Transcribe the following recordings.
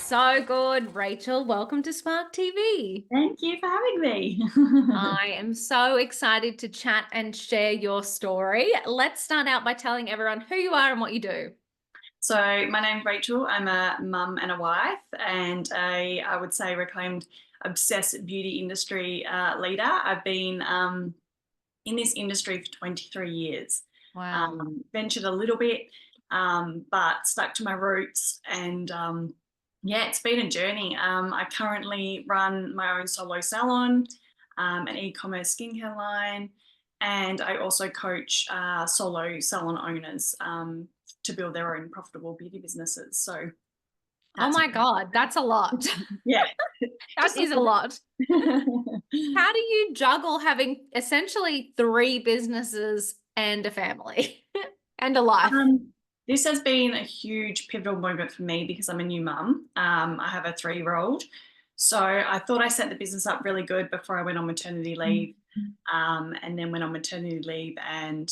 so good. Rachel, welcome to Spark TV. Thank you for having me. I am so excited to chat and share your story. Let's start out by telling everyone who you are and what you do. So, my name's Rachel. I'm a mum and a wife, and I would say reclaimed obsessed beauty industry leader. I've been in this industry for 23 years. Wow. Ventured a little bit, but stuck to my roots. And yeah, it's been a journey. I currently run my own solo salon, an e-commerce skincare line, and I also coach solo salon owners to build their own profitable beauty businesses. So Oh that's my God, that's a lot. yeah, That just a is a little lot. bit. How do you juggle having essentially three businesses and a family and a life? Um, this has been a huge pivotal moment for me because I'm a new mum. I have a 3-year-old. So I thought I set the business up really good before I went on maternity leave. And then went on maternity leave and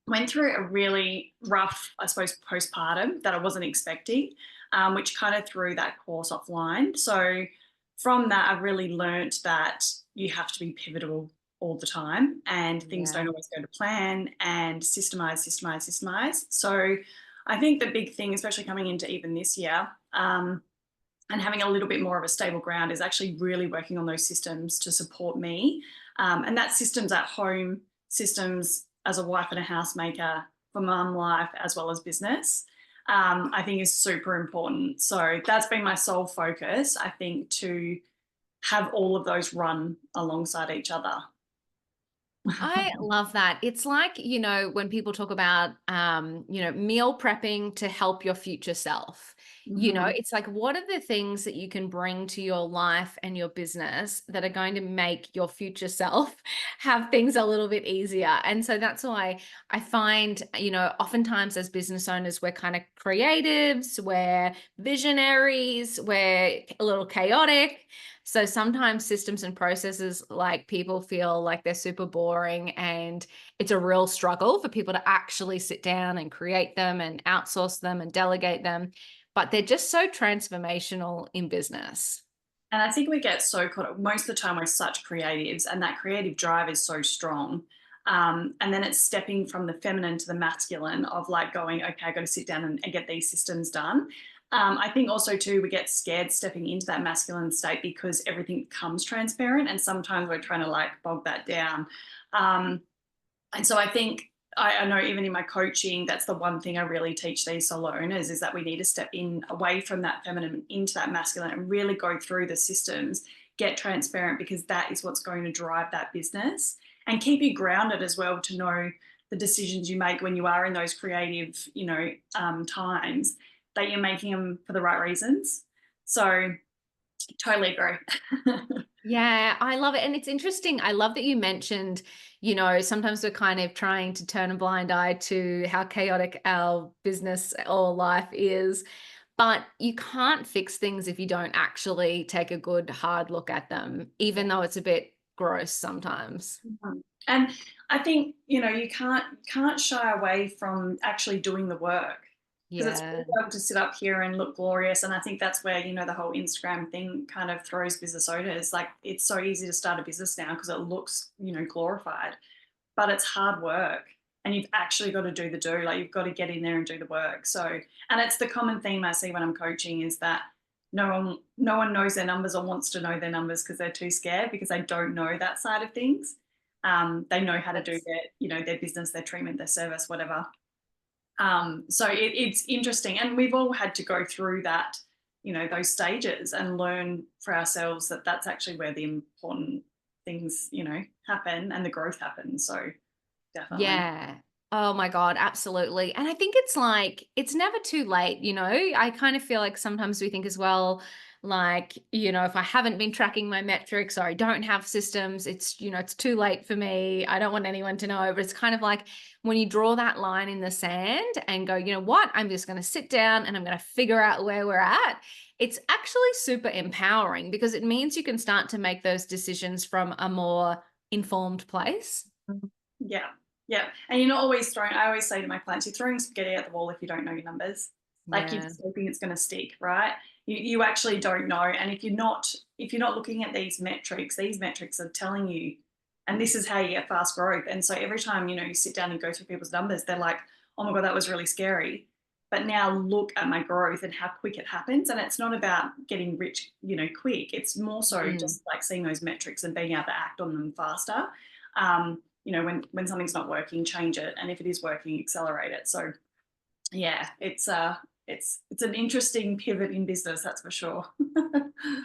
went through a really rough, I suppose, postpartum that I wasn't expecting, which kind of threw that course offline. So from that, I've really learnt that you have to be pivotal all the time and things Yeah. don't always go to plan and systemize. So I think the big thing, especially coming into even this year, and having a little bit more of a stable ground is actually really working on those systems to support me. And that systems at home, systems as a wife and a housemaker for mum life as well as business, I think is super important. So that's been my sole focus, I think, to have all of those run alongside each other. I love that. It's like, when people talk about, meal prepping to help your future self, Mhm. it's like, what are the things that you can bring to your life and your business that are going to make your future self have things a little bit easier? And so that's why I find, oftentimes as business owners, we're kind of creatives, we're visionaries, we're a little chaotic. So sometimes systems and processes, like people feel like they're super boring, and it's a real struggle for people to actually sit down and create them and outsource them and delegate them. But they're just so transformational in business. And I think we get so caught up. Most of the time, we're such creatives, and that creative drive is so strong. And then it's stepping from the feminine to the masculine of like going, okay, I got to sit down and get these systems done. I think also too we get scared stepping into that masculine state because everything becomes transparent, and sometimes we're trying to like bog that down. Um, and so I think I know even in my coaching, that's the one thing I really teach these solo owners is that we need to step in away from that feminine into that masculine and really go through the systems, get transparent because that is what's going to drive that business and keep you grounded as well to know the decisions you make when you are in those creative, times that you're making them for the right reasons. So totally agree. Yeah, I love it. And it's interesting. I love that you mentioned, sometimes we're kind of trying to turn a blind eye to how chaotic our business or life is. But you can't fix things if you don't actually take a good hard look at them, even though it's a bit gross sometimes. And I think you can't shy away from actually doing the work because it's Yeah, all well to sit up here and look glorious. And I think that's where the whole Instagram thing kind of throws business owners. Like it's so easy to start a business now because it looks glorified, but it's hard work. And you've actually got to do the do. Like you've got to get in there and do the work. So, and it's the common theme I see when I'm coaching is that no one knows their numbers or wants to know their numbers because they're too scared because they don't know that side of things. They know how to do that's their business, their treatment, their service, whatever. So it's interesting, and we've all had to go through that, those stages, and learn for ourselves that that's actually where the important things, happen and the growth happens. So definitely. yeah. Oh my God, absolutely. And I think it's like, it's never too late, I kind of feel like sometimes we think as well, like, if I haven't been tracking my metrics or I don't have systems, it's too late for me. I don't want anyone to know. But it's kind of like when you draw that line in the sand and go, you know what, I'm just going to sit down and I'm going to figure out where we're at. It's actually super empowering because it means you can start to make those decisions from a more informed place. Yeah, yeah. And you're not always throwing. I always say to my clients, you're throwing spaghetti at the wall if you don't know your numbers. Like you're Yeah. just hoping it's going to stick, right? You actually don't know. And if you're not looking at these metrics are telling you, and this is how you get fast growth. And so every time, you sit down and go through people's numbers, they're like, oh my God, that was really scary. But now look at my growth and how quick it happens. And it's not about getting rich, quick. It's more so Mm. just like seeing those metrics and being able to act on them faster. When something's not working, change it. And if it is working, accelerate it. So yeah, it's an interesting pivot in business, that's for sure.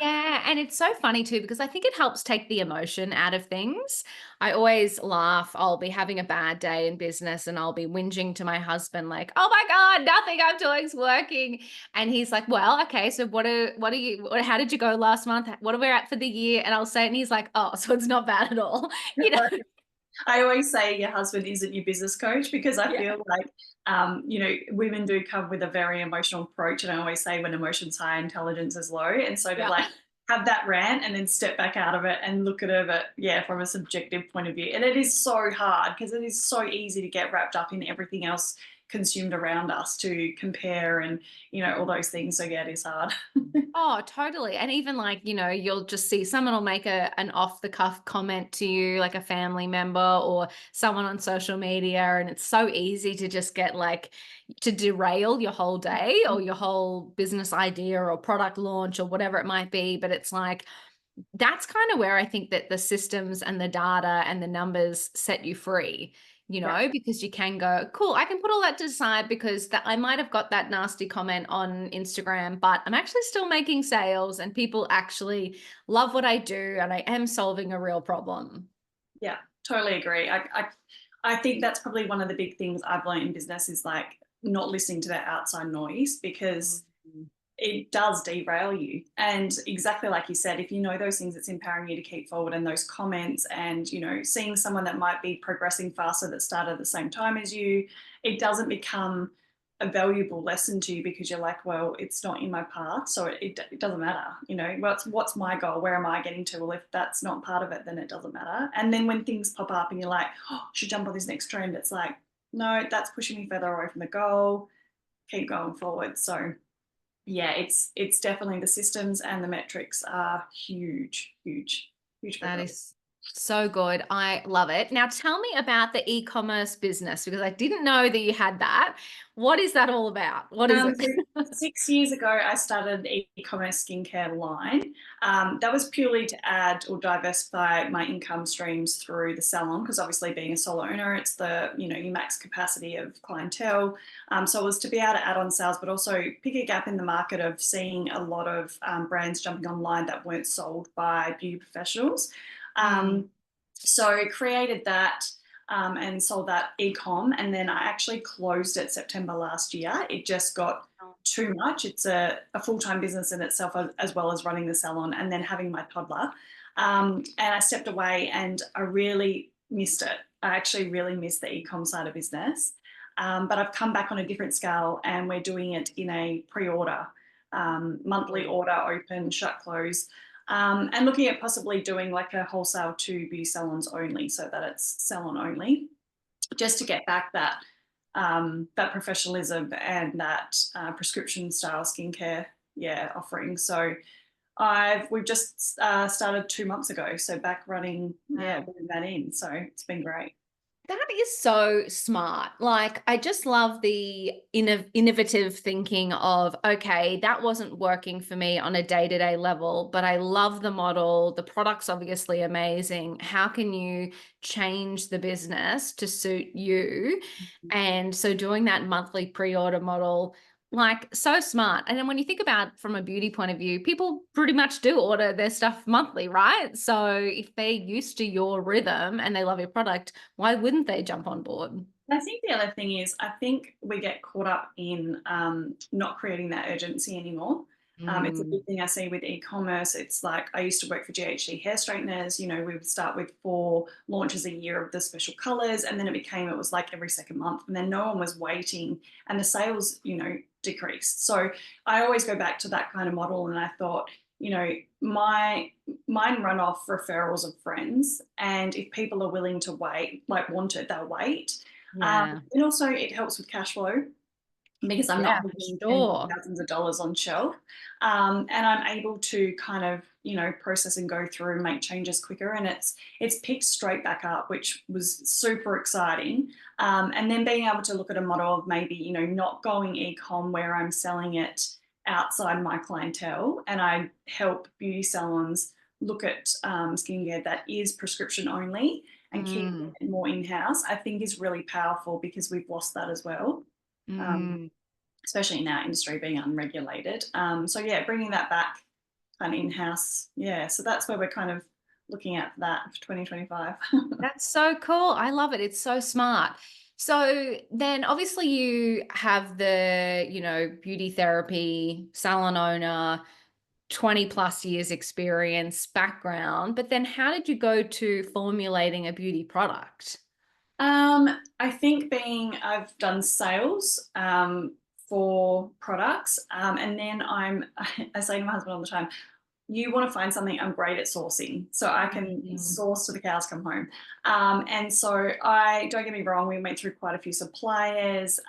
Yeah, and it's so funny too because I think it helps take the emotion out of things. I always laugh. I'll be having a bad day in business and I'll be whinging to my husband like, "Oh my God, nothing I'm doing is working." And he's like, "Well, okay, so how did you go last month? What are we at for the year?" And I'll say it and he's like, "Oh, so it's not bad at all." You know? I always say your husband isn't your business coach because I Yeah. feel like, women do come with a very emotional approach. And I always say when emotion's high, intelligence is low. And so to Yeah. like have that rant and then step back out of it and look at it, yeah, from a subjective point of view. And it is so hard because it is so easy to get wrapped up in everything else consumed around us to compare and, all those things. So yeah, it is hard. Oh, totally. And even like, you'll just see someone will make an off the cuff comment to you, like a family member or someone on social media. And it's so easy to just get like to derail your whole day or your whole business idea or product launch or whatever it might be. But it's like, that's kind of where I think that the systems and the data and the numbers set you free, Yeah. because you can go, cool, I can put all that to the side because I might have got that nasty comment on Instagram, but I'm actually still making sales and people actually love what I do and I am solving a real problem. Yeah, totally agree. I think that's probably one of the big things I've learned in business is like not listening to that outside noise because Mhm. it does derail you. And exactly like you said, if you know those things, it's empowering you to keep forward and those comments and, seeing someone that might be progressing faster that started at the same time as you, it doesn't become a valuable lesson to you because you're like, well, it's not in my path. So it doesn't matter, what's my goal? Where am I getting to? Well, if that's not part of it, then it doesn't matter. And then when things pop up and you're like, oh, I should jump on this next trend, it's like, no, that's pushing me further away from the goal. Keep going forward. So yeah, it's definitely the systems and the metrics are huge, huge, huge for That growth. is so good. I love it. Now tell me about the e-commerce business because I didn't know that you had that. What is that all about? What is it? So 6 years ago, I started an e-commerce skincare line. That was purely to add or diversify my income streams through the salon, because obviously being a solo owner, it's your max capacity of clientele. So it was to be able to add on sales, but also pick a gap in the market of seeing a lot of brands jumping online that weren't sold by beauty professionals. Mm. Um, so created that and sold that e-com, and then I actually closed it September last year. It just got too much. It's a full-time business in itself, as well as running the salon and then having my toddler. And I stepped away and I really missed it. I actually really missed the e-com side of business. But I've come back on a different scale and we're doing it in a pre-order, monthly order, open, shut, close, and looking at possibly doing like a wholesale to beauty salons only, so that it's salon only, just to get back that professionalism and that prescription style skincare, yeah, offering. So we've just started 2 months ago, so back running, yeah, Wow. putting that in. So it's been great. That is so smart. Like, I just love the innovative thinking of, okay, that wasn't working for me on a day-to-day level, but I love the model. The product's obviously amazing. How can you change the business to suit you? And so doing that monthly pre-order model, like so smart. And then when you think about from a beauty point of view, people pretty much do order their stuff monthly, right? So if they're used to your rhythm and they love your product, why wouldn't they jump on board? I think the other thing is, I think we get caught up in not creating that urgency anymore. It's a Mm. big thing I see with e-commerce. It's like I used to work for GHD hair straighteners. We would start with 4 launches a year of the special colors, and then it was like every second month, and then no one was waiting, and the sales, decreased. So I always go back to that kind of model, and I thought, mine run off referrals of friends, and if people are willing to wait, like want it, they'll wait. Yeah. And also it helps with cash flow. because I'm Yeah, not for putting tens of sure. thousands of dollars on shelf. And I'm able to kind of, process and go through and make changes quicker. And it's picked straight back up, which was super exciting. And then being able to look at a model of maybe, not going e-com where I'm selling it outside my clientele, and I help beauty salons look at skincare that is prescription only and keep Mm, it more in-house, I think is really powerful because we've lost that as well. Um, mm. Especially in our industry being unregulated. So yeah, bringing that back kind of in-house. Yeah, so that's where we're kind of looking at that for 2025. That's so cool. I love it. It's so smart. So then obviously you have the, beauty therapy, salon owner, 20 plus years experience background, but then how did you go to formulating a beauty product? I think I've done sales for products, and then I say to my husband all the time, you want to find something, I'm great at sourcing, so I can Mm, source till the cows come home. And so don't get me wrong, we went through quite a few suppliers,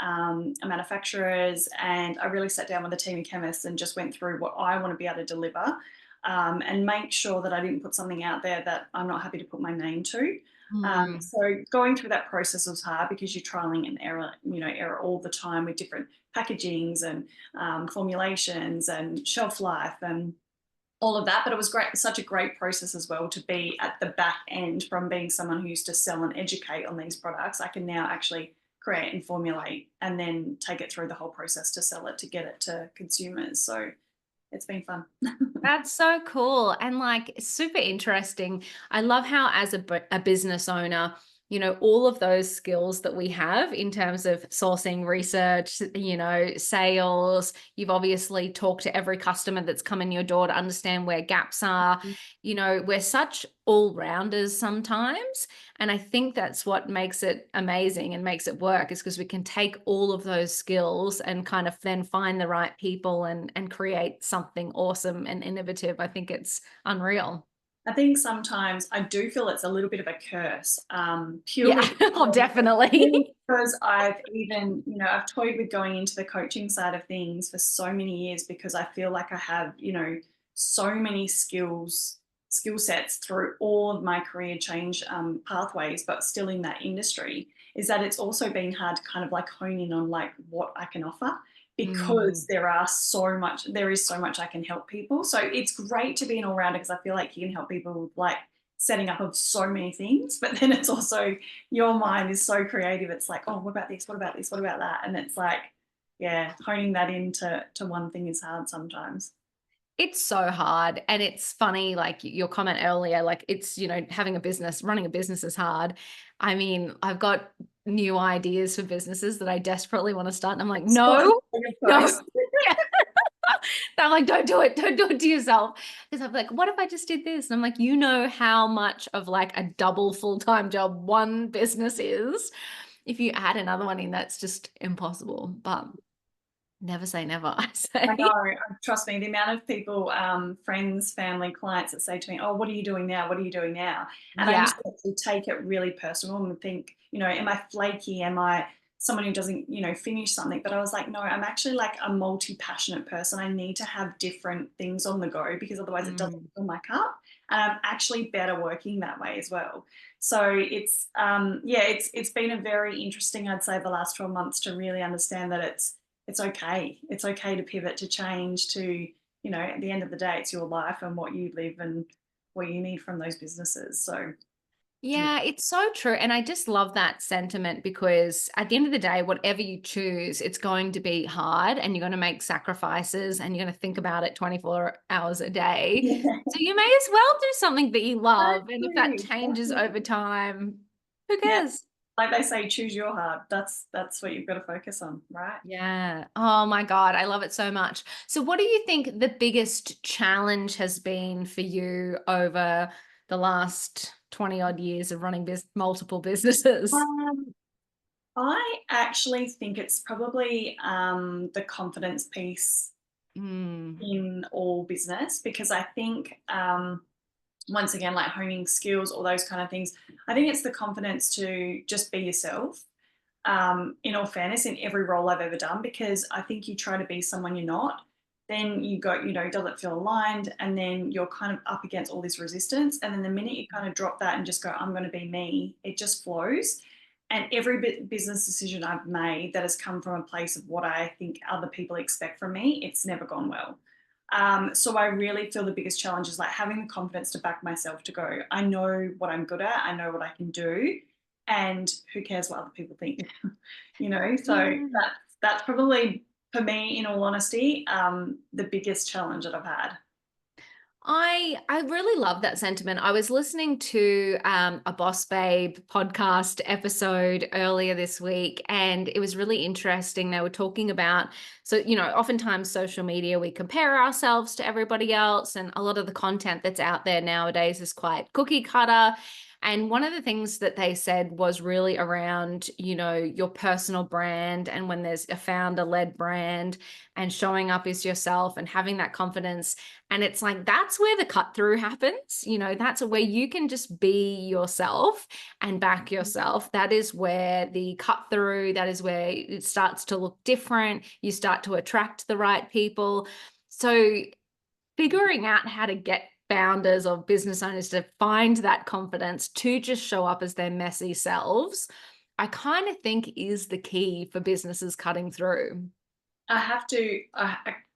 manufacturers, and I really sat down with a team of chemists and just went through what I want to be able to deliver, and make sure that I didn't put something out there that I'm not happy to put my name to. mm. So going through that process was hard because you're trialing and error all the time with different packagings and formulations and shelf life and all of that. But it was great, such a great process as well to be at the back end. From being someone who used to sell and educate on these products, I can now actually create and formulate and then take it through the whole process to sell it, to get it to consumers. So it's been fun. That's so cool and like super interesting. I love how, as a business owner, all of those skills that we have in terms of sourcing, research, sales, you've obviously talked to every customer that's come in your door to understand where gaps are. We're such all rounders sometimes. And I think that's what makes it amazing and makes it work, is because we can take all of those skills and kind of then find the right people and create something awesome and innovative. I think it's unreal. I think sometimes I do feel it's a little bit of a curse, Yeah, purely oh, definitely. because I've even, I've toyed with going into the coaching side of things for so many years because I feel like I have, so many skill sets through all of my career change pathways, but still in that industry, is that it's also been hard to kind of like hone in on like what I can offer, because Mm. there is so much I can help people. So it's great to be an all-rounder because I feel like you can help people with like setting up of so many things, but then it's also, your mind is so creative. It's like, oh, what about this? What about this? What about that? And it's like, yeah, honing that into one thing is hard sometimes. It's so hard. And it's funny, like your comment earlier, like it's, having a business, running a business is hard. I mean, I've got new ideas for businesses that I desperately want to start. And I'm like, So no, no. post. Yeah. I'm like, don't do it. Don't do it to yourself. Because I'm like, what if I just did this? And I'm like, how much of like a double full-time job one business is. If you add another one in, that's just impossible. But never say never, I I say. know. Trust me, the amount of people, friends, family, clients that say to me, "Oh, what are you doing now? What are you doing now?" And I Yeah. used to actually take it really personal and think, am I flaky? Am I someone who doesn't, finish something? But I was like, no, I'm actually like a multi-passionate person. I need to have different things on the go because otherwise it doesn't Mm. fill my cup. And I'm actually better working that way as well. So it's, yeah, it's been a very interesting, I'd say, the last 12 months to really understand that it's okay. It's okay to pivot, to change, to, at the end of the day, it's your life and what you live and what you need from those businesses. So, yeah. Yeah, it's so true. And I just love that sentiment, because at the end of the day, whatever you choose, it's going to be hard and you're going to make sacrifices and you're going to think about it 24 hours a day. Yeah, So you may as well do something that you love. And if that changes exactly. over time, who Yeah. cares? Like they say, choose your heart. That's what you've got to focus on, right? Yeah. Oh my God. I love it so much. So, what do you think the biggest challenge has been for you over the last 20 odd years of running multiple businesses? Um, I actually think it's probably the confidence piece Mm, in all business, because I think once again, like honing skills, all those kind of things, I think it's the confidence to just be yourself. in all fairness, in every role I've ever done, because I think you try to be someone you're not, then you go, doesn't feel aligned, and then you're kind of up against all this resistance. And then the minute you kind of drop that and just go, I'm going to be me, it just flows. And every business decision I've made that has come from a place of what I think other people expect from me, it's never gone well. So I really feel the biggest challenge is like having the confidence to back myself to go, I know what I'm good at, I know what I can do, and who cares what other people think, So Yeah. that's probably, for me, in all honesty, the biggest challenge that I've had. I really love that sentiment. I was listening to a Boss Babe podcast episode earlier this week, and it was really interesting. They were talking about, so, oftentimes social media, we compare ourselves to everybody else, and a lot of the content that's out there nowadays is quite cookie cutter. And one of the things that they said was really around, your personal brand, and when there's a founder led brand and showing up as yourself and having that confidence. And it's like, that's where the cut through happens. That's where you can just be yourself and back yourself. That is where the cut through, that is where it starts to look different. You start to attract the right people. So figuring out how to get founders or business owners to find that confidence to just show up as their messy selves, I kind of think is the key for businesses cutting through. I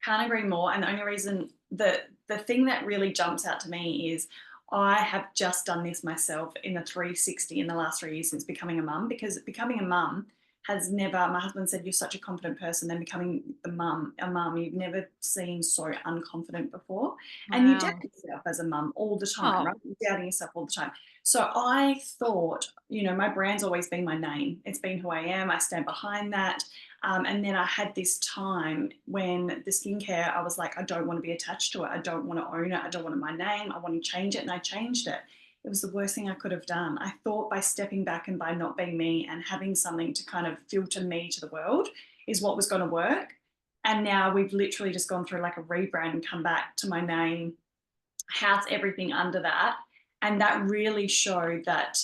can't agree more. And the only reason, the thing that really jumps out to me is I have just done this myself in the 360 in the last 3 years since becoming a mum, because becoming a mum has never, my husband said, you're such a confident person. Then becoming a mum, you've never seen so unconfident before. And you doubt Wow. yourself as a mum all the time, Oh, right? You're doubting yourself all the time. So I thought, my brand's always been my name. It's been who I am. I stand behind that. And then I had this time when the skincare, I was like, I don't want to be attached to it. I don't want to own it. I don't want my name. I want to change it. And I changed it. It was the worst thing I could have done. I thought by stepping back and by not being me and having something to kind of filter me to the world is what was going to work. And now we've literally just gone through like a rebrand and come back to my name, house everything under that. And that really showed that,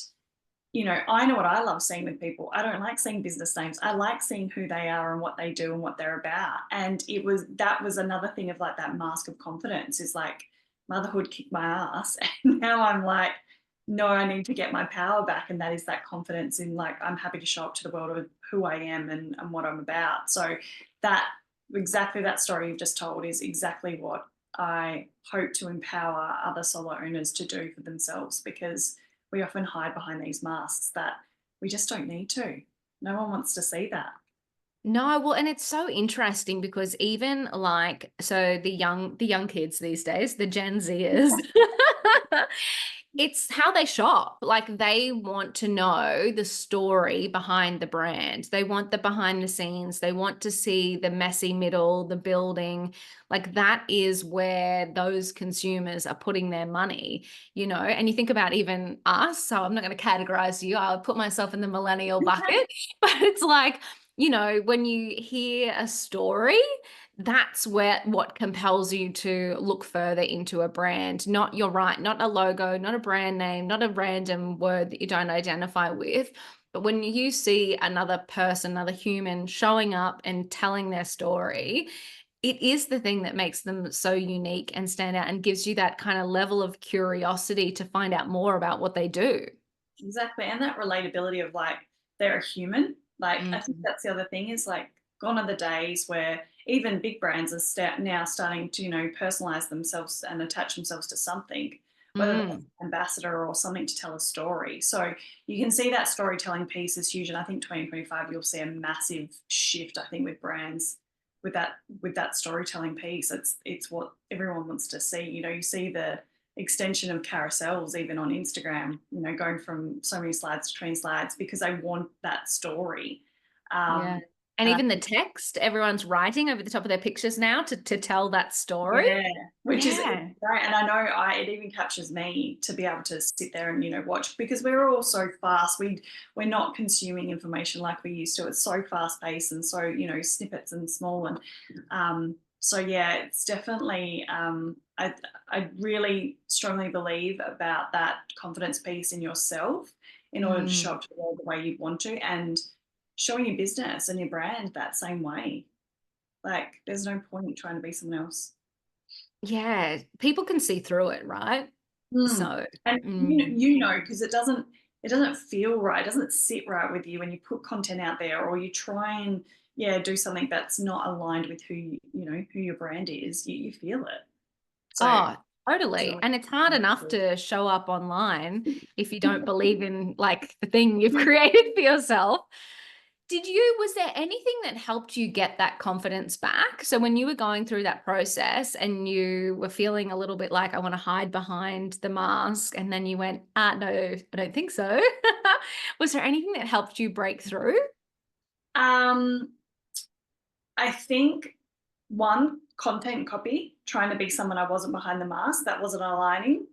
I know what I love seeing with people. I don't like seeing business names. I like seeing who they are and what they do and what they're about. And that was another thing of like that mask of confidence is like motherhood kicked my ass. And now I'm like, no, I need to get my power back. And that is that confidence in like, I'm happy to show up to the world of who I am and what I'm about. So that exactly that story you've just told is exactly what I hope to empower other solo owners to do for themselves, because we often hide behind these masks that we just don't need to. No one wants to see that. no, well, and it's so interesting because even like, so the young kids these days, the Gen Zers, it's how they shop. Like they want to know the story behind the brand. They want the behind the scenes. They want to see the messy middle, the building. Like that is where those consumers are putting their money, And you think about even us. So I'm not going to categorize you. I'll put myself in the millennial bucket. But it's like, when you hear a story, that's what compels you to look further into a brand. Not, you're right, not a logo, not a brand name, not a random word that you don't identify with. But when you see another person, another human showing up and telling their story, it is the thing that makes them so unique and stand out and gives you that kind of level of curiosity to find out more about what they do. Exactly. And that relatability of like, they're a human. Like, I think Mm. that's the other thing is like, gone are the days where even big brands are now starting to, personalize themselves and attach themselves to something, whether that's Mm. an ambassador or something to tell a story. So you can see that storytelling piece is huge. And I think 2025, you'll see a massive shift, I think, with brands with that storytelling piece. It's what everyone wants to see. You see the extension of carousels even on Instagram, going from so many slides to 20 slides because I want that story. Yeah. Um, And and I even the text, everyone's writing over the top of their pictures now to tell that story. Yeah, which is Yeah. great. And I know it even captures me to be able to sit there and, watch, because we're all so fast. We're not consuming information like we used to. It's so fast paced and so, snippets and small. And so yeah, it's definitely I really strongly believe about that confidence piece in yourself in order to show Mm. up to the world the way you want to. And showing your business and your brand that same way. Like, there's no point trying to be someone else. Yeah, people can see through it, right? Mm. So, And mm, you know, because it doesn't feel right, it doesn't sit right with you when you put content out there or you try and yeah, do something that's not aligned with who you know, who your brand is, you feel it. So oh, totally. so And it's hard enough to show up online if you don't believe in like the thing you've created for yourself. Was there anything that helped you get that confidence back? So when you were going through that process and you were feeling a little bit like, I want to hide behind the mask, and then you went, no, I don't think so. Was there anything that helped you break through? um I think one, content copy, trying to be someone I wasn't behind the mask, that wasn't aligning.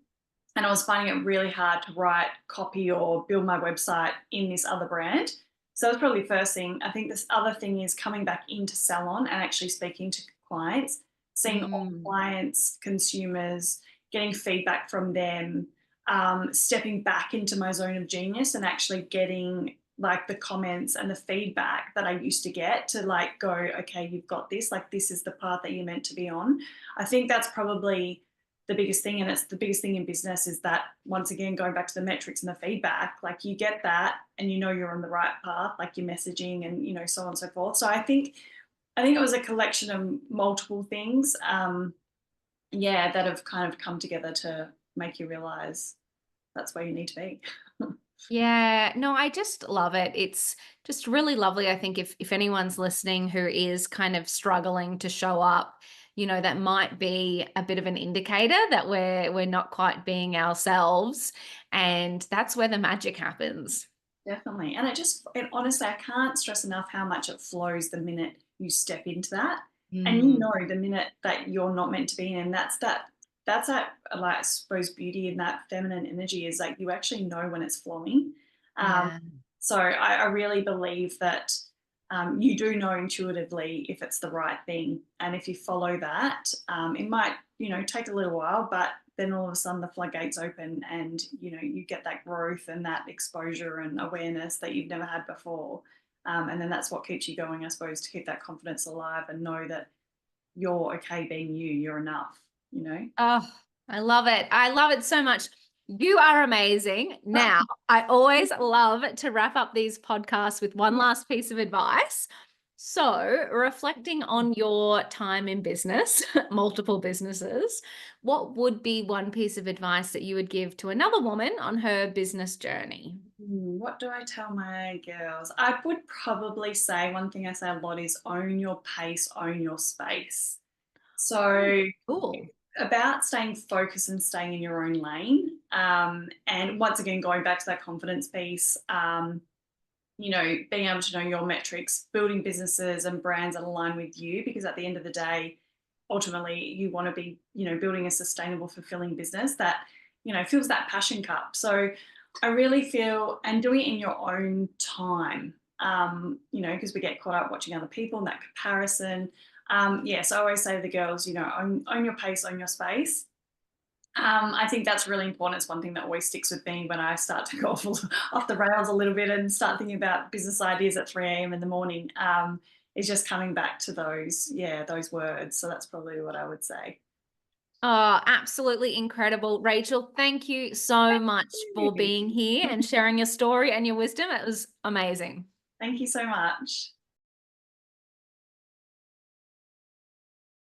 And I was finding it really hard to write copy or build my website in this other brand. So that's probably the first thing. I think this other thing is coming back into salon and actually speaking to clients, seeing all Mm, clients, consumers, getting feedback from them, stepping back into my zone of genius and actually getting like the comments and the feedback that I used to get to like go, okay, you've got this, like this is the path that you're meant to be on. I think that's probably the biggest thing, and it's the biggest thing in business, is that once again going back to the metrics and the feedback, like you get that and you know you're on the right path, like your messaging and you know so on and so forth. So I think it was a collection of multiple things, yeah, that have kind of come together to make you realize that's where you need to be. yeah, no, I just love it. It's just really lovely. I think if anyone's listening who is kind of struggling to show up, that might be a bit of an indicator that we're not quite being ourselves, and that's where the magic happens. Definitely. And honestly, I can't stress enough how much it flows the minute you step into that. And you Mm, know the minute that you're not meant to be in. And that's that like I suppose beauty in that feminine energy is like you actually know when it's flowing. Um, yeah. so I really believe that you do know intuitively if it's the right thing. And if you follow that, it might, you know, take a little while, but then all of a sudden the floodgates open and, you know, you get that growth and that exposure and awareness that you've never had before. And then that's what keeps you going, I suppose, to keep that confidence alive and know that you're okay being you, you're enough, you know? Oh, I love it. I love it so much. You are amazing. Now, I always love to wrap up these podcasts with one last piece of advice. So, reflecting on your time in business, multiple businesses, what would be one piece of advice that you would give to another woman on her business journey? What do I tell my girls? I would probably say one thing I say a lot is own your pace, own your space. Oh, So cool. about staying focused and staying in your own lane. And once again, going back to that confidence piece, you know, being able to know your metrics, building businesses and brands that align with you, because at the end of the day, ultimately you want to be, you know, building a sustainable, fulfilling business that, you know, fills that passion cup. So I really feel, and doing it in your own time, you know, because we get caught up watching other people and that comparison. Yes, I always say to the girls, you know, own your pace, own your space. I think that's really important. It's one thing that always sticks with me when I start to go off the rails a little bit and start thinking about business ideas at 3 a.m. in the morning. Is just coming back to those, yeah, those words. So that's probably what I would say. Oh, absolutely incredible. Rachel, thank you so much for being here and sharing your story and your wisdom. It was amazing. Thank you so much.